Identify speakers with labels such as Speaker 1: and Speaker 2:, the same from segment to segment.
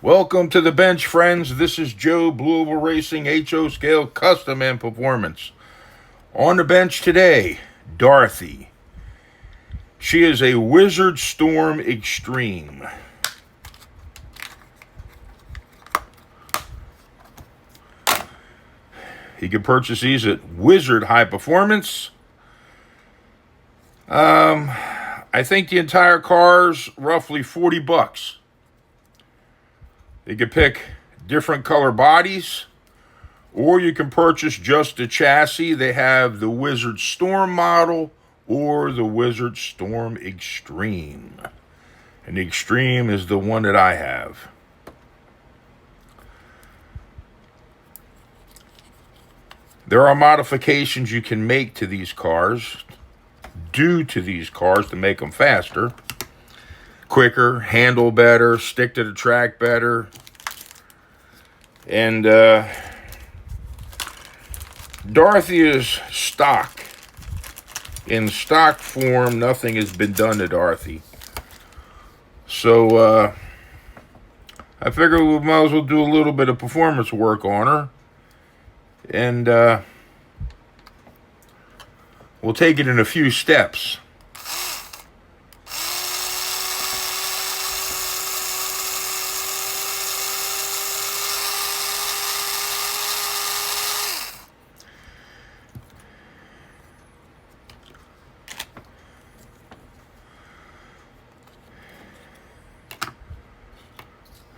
Speaker 1: Welcome to the bench, friends. This is Joe Blue Oval Racing HO Scale Custom and Performance. On the bench today, Darthy. She is a Wizzard Storm Extreme. You can purchase these at Wizzard High Performance. I think the entire car's roughly $40. You can pick different color bodies, or you can purchase just the chassis. They have the Wizzard Storm model or the Wizzard Storm Extreme. And the Extreme is the one that I have. There are modifications you can make to these cars, to make them faster, quicker, handle better, stick to the track better. And Darthy is stock. In stock form, nothing has been done to Darthy. So I figured we might as well do a little bit of performance work on her. And we'll take it in a few steps.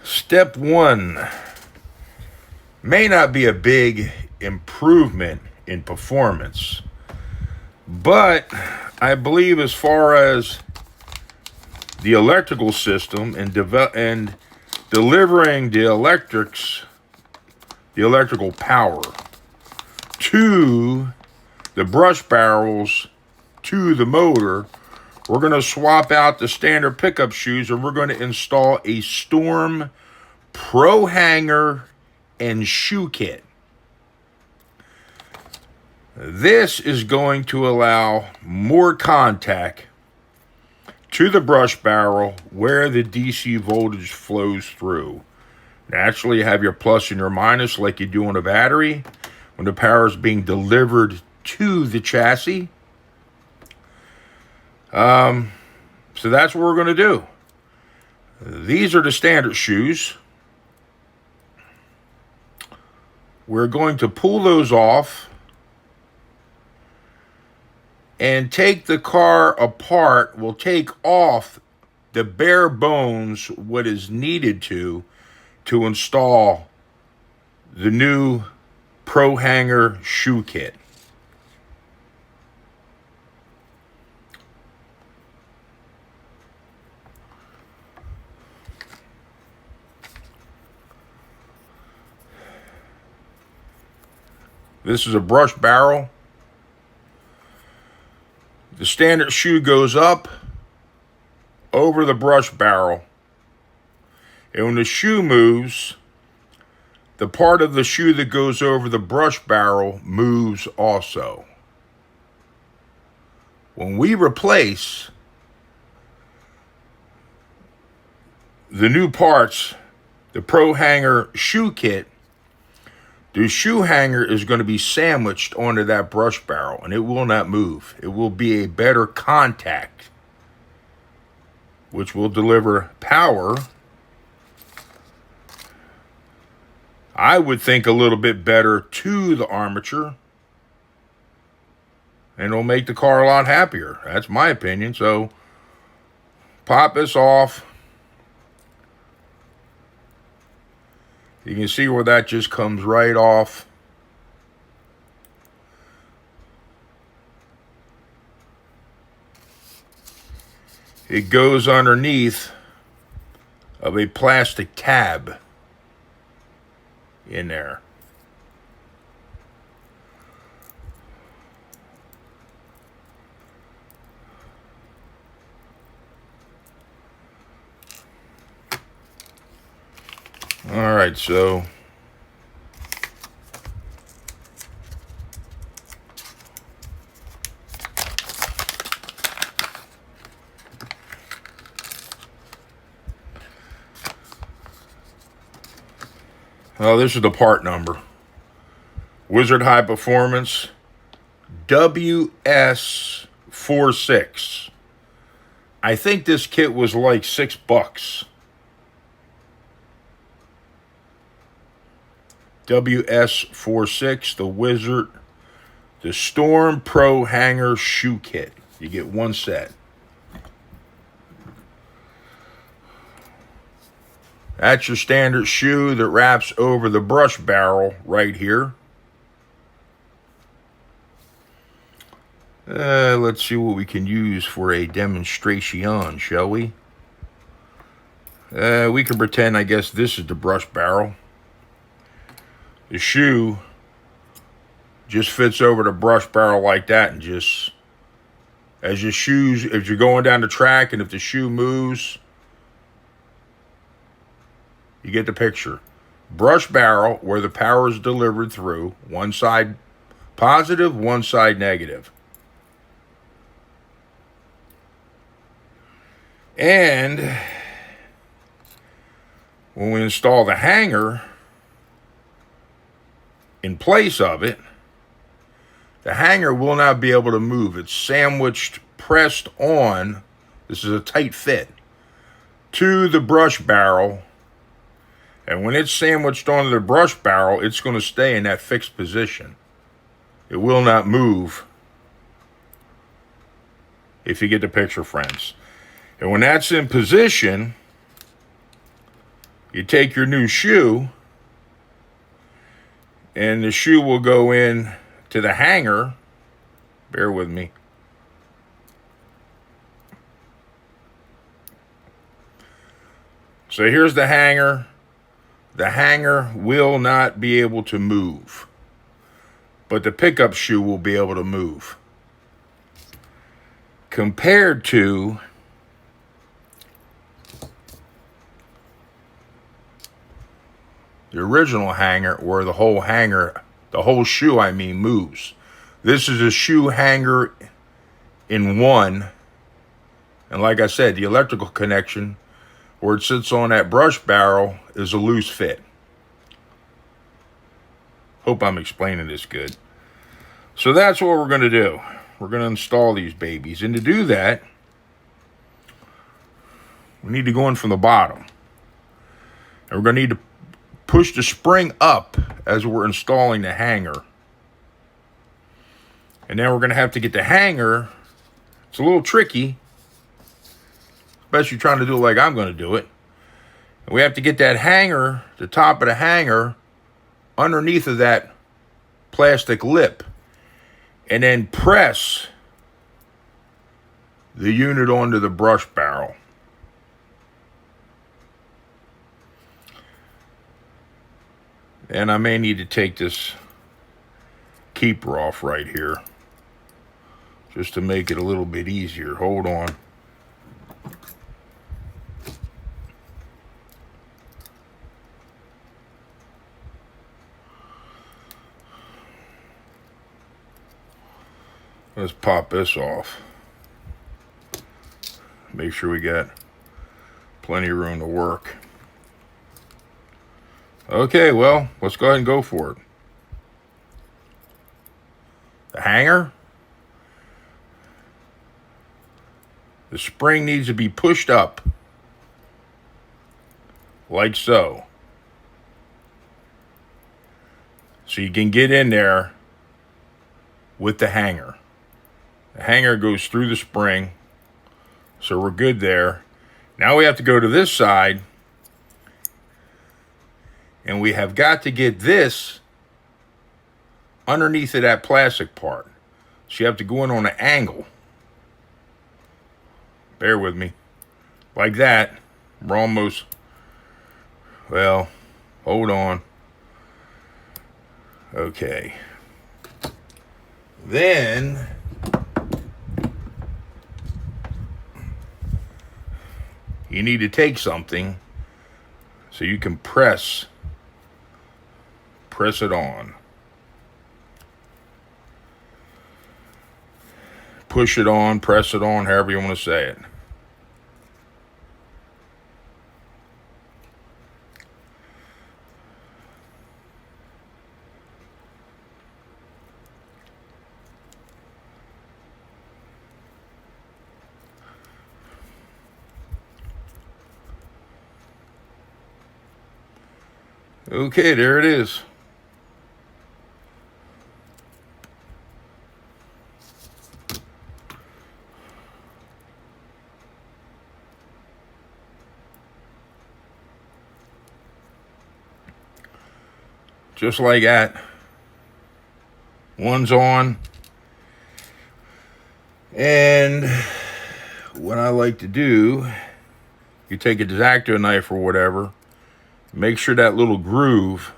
Speaker 1: Step one may not be a big improvement in performance, but I believe as far as the electrical system and delivering the electrical power to the brush barrels, to the motor, we're going to swap out the standard pickup shoes and we're going to install a Storm Pro Hanger and Shoe Kit. This is going to allow more contact to the brush barrel where the DC voltage flows through. Naturally, you have your plus and your minus like you do on a battery when the power is being delivered to the chassis. So that's what we're going to do. These are the standard shoes. We're going to pull those off and take the car apart. We'll take off the bare bones, what is needed to install the new Pro Hanger Shoe Kit. This is a brush barrel. The standard shoe goes up over the brush barrel. And when the shoe moves, the part of the shoe that goes over the brush barrel moves also. When we replace the new parts, the Pro Hanger Shoe Kit, the shoe hanger is going to be sandwiched onto that brush barrel, and it will not move. It will be a better contact, which will deliver power. I would think a little bit better to the armature, and it'll make the car a lot happier. That's my opinion. So pop this off. You can see where that just comes right off. It goes underneath of a plastic tab in there. All right, so Oh, this is the part number. Wizzard High Performance WS46. I think this kit was like $6. WS46, the Wizzard, the Storm Pro Hanger Shoe Kit. You get one set. That's your standard shoe that wraps over the brush barrel right here. Let's see what we can use for a demonstration, shall we? We can pretend, I guess, this is the brush barrel. The shoe just fits over the brush barrel like that, and just as you're going down the track, and if the shoe moves, you get the picture. Brush barrel where the power is delivered through, one side positive, one side negative. And when we install the hanger in place of it, the hanger will not be able to move. It's sandwiched, pressed on, this is a tight fit, to the brush barrel. And when it's sandwiched onto the brush barrel, it's going to stay in that fixed position. It will not move, if you get the picture, friends. And when that's in position, you take your new shoe, and the shoe will go in to the hanger. Bear with me. So here's the hanger. The hanger will not be able to move, but the pickup shoe will be able to move. Compared to the original hanger, where the whole shoe, moves. This is a shoe hanger in one. And like I said, the electrical connection where it sits on that brush barrel is a loose fit. Hope I'm explaining this good. So that's what we're going to do. We're going to install these babies. And to do that, we need to go in from the bottom. And we're going to need to push the spring up as we're installing the hanger. And then we're going to have to get the hanger. It's a little tricky, especially trying to do it like I'm going to do it. And we have to get that hanger, the top of the hanger, underneath of that plastic lip, and then press the unit onto the brush barrel. And I may need to take this keeper off right here, just to make it a little bit easier. Hold on. Let's pop this off. Make sure we got plenty of room to work. Okay, well, let's go ahead and go for it. The hanger. The spring needs to be pushed up, like so. So you can get in there with the hanger. The hanger goes through the spring, so we're good there. Now we have to go to this side, and we have got to get this underneath of that plastic part. So you have to go in on an angle. Bear with me. Like that. We're almost, well, hold on. Okay. Then you need to take something so you can press it on. Push it on, press it on, however you want to say it. Okay, there it is. Just like that. One's on. And what I like to do, you take a X-Acto knife or whatever, make sure that little groove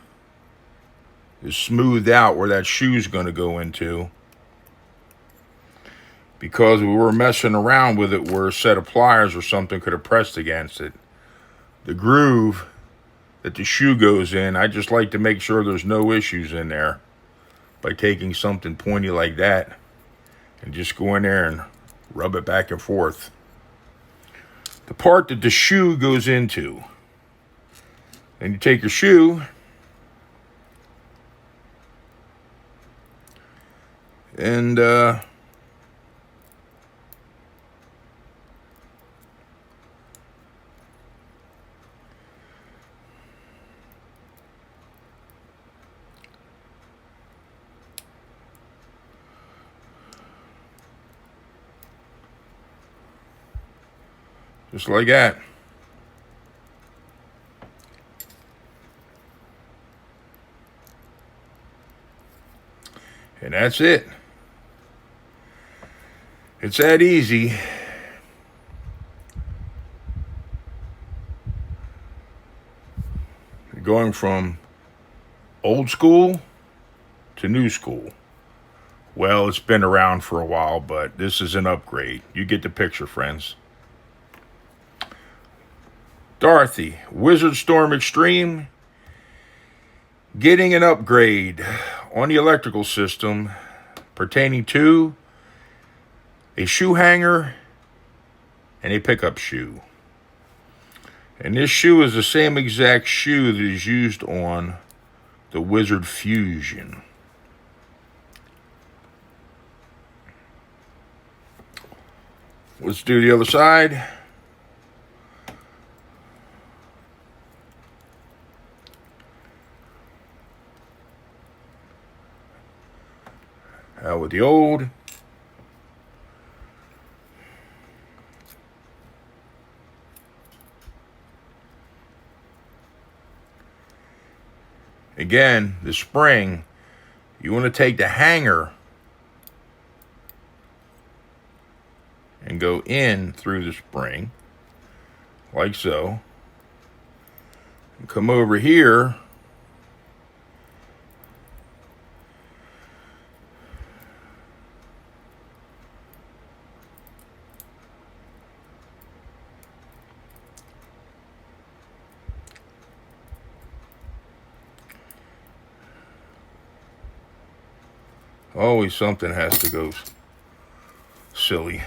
Speaker 1: is smoothed out where that shoe's going to go into. Because we were messing around with it where a set of pliers or something could have pressed against it. The groove that the shoe goes in, I just like to make sure there's no issues in there by taking something pointy like that and just go in there and rub it back and forth. The part that the shoe goes into, then you take your shoe and just like that. And that's it. It's that easy. Going from old school to new school. Well, it's been around for a while, but this is an upgrade. You get the picture, friends. Darthy, Wizzard Storm Extreme, getting an upgrade on the electrical system pertaining to a shoe hanger and a pickup shoe. And this shoe is the same exact shoe that is used on the Wizzard Fusion. Let's do the other side. Out with the old. Again, the spring, you want to take the hanger and go in through the spring, like so. And come over here. Always something has to go silly.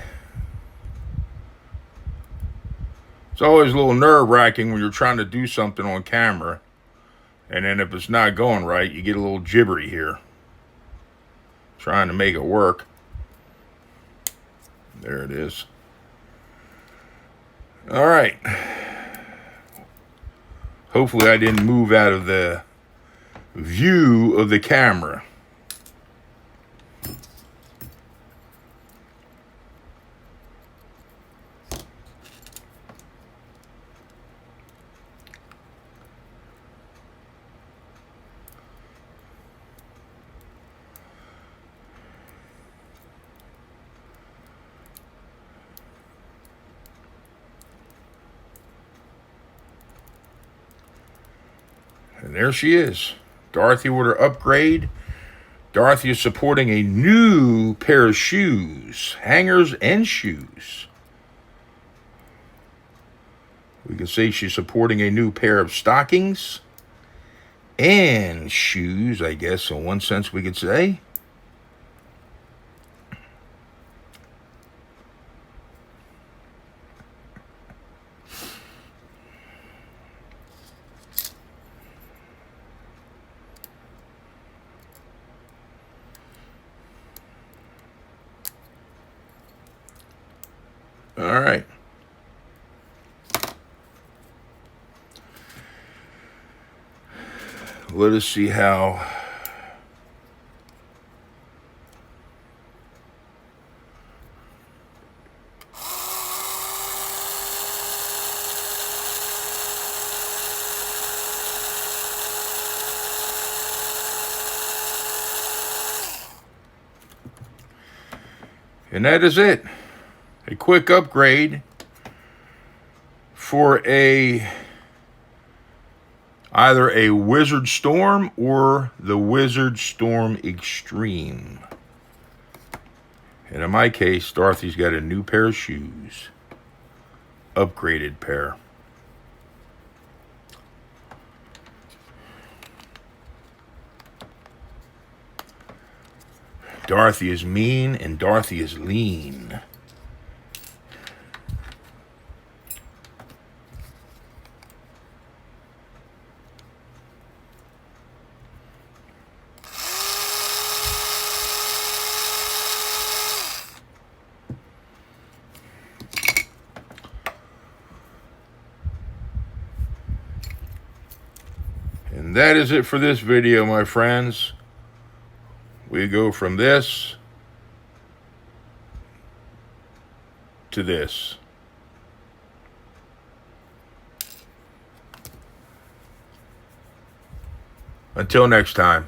Speaker 1: It's always a little nerve-wracking when you're trying to do something on camera, and then if it's not going right, you get a little jibbery here. Trying to make it work. There it is. All right. Hopefully I didn't move out of the view of the camera. And there she is. Darthy with her upgrade. Darthy is supporting a new pair of shoes. Hangers and shoes. We can say she's supporting a new pair of stockings. And shoes, I guess, in one sense we could say. All right. Let us see how. And that is it. A quick upgrade for either a Wizzard Storm or the Wizzard Storm Extreme. And in my case, Darthy's got a new pair of shoes. Upgraded pair. Darthy is mean and Darthy is lean. And that is it for this video, my friends. We go from this to this. Until next time.